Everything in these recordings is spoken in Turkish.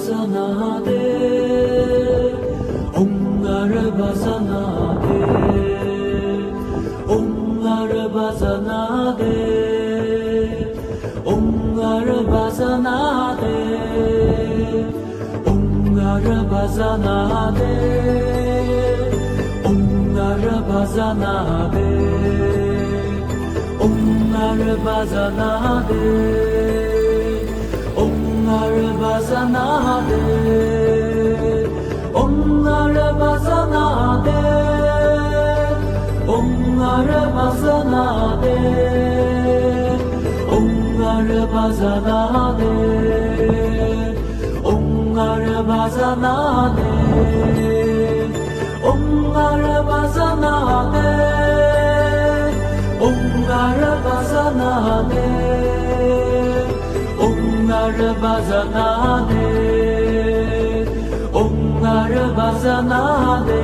bazanade, onlar bazanade, onlar bazanade, onlar bazanade, onlar bazanade, onlar bazanade, onlar bazanade, onlar bazanade, onlar bazanade, onlar bazanade, onlar bazanade, onlar bazanade, onlar bazanade, onlar bazanade, onlar bazanade, onlar bazanade.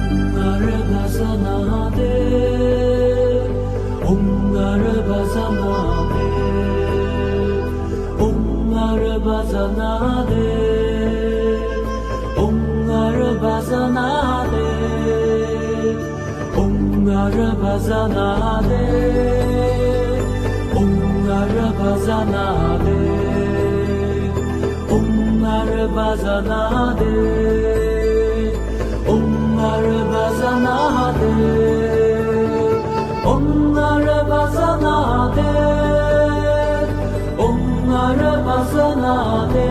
Onlar bazanade, onlar bazanade, onlar bazanade, onlar bazanade, onlar bazanade, onlar bazanade, onlar bazanade, onlar bazanade, onlar bazanade,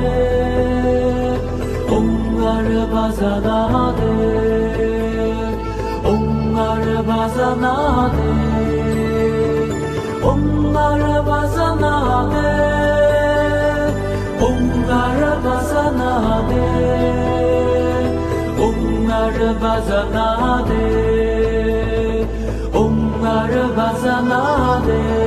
onlar bazanade, onlar bazanade, onlar bazanade, onlar bazanade, onlar bazanade, onlar bazanade.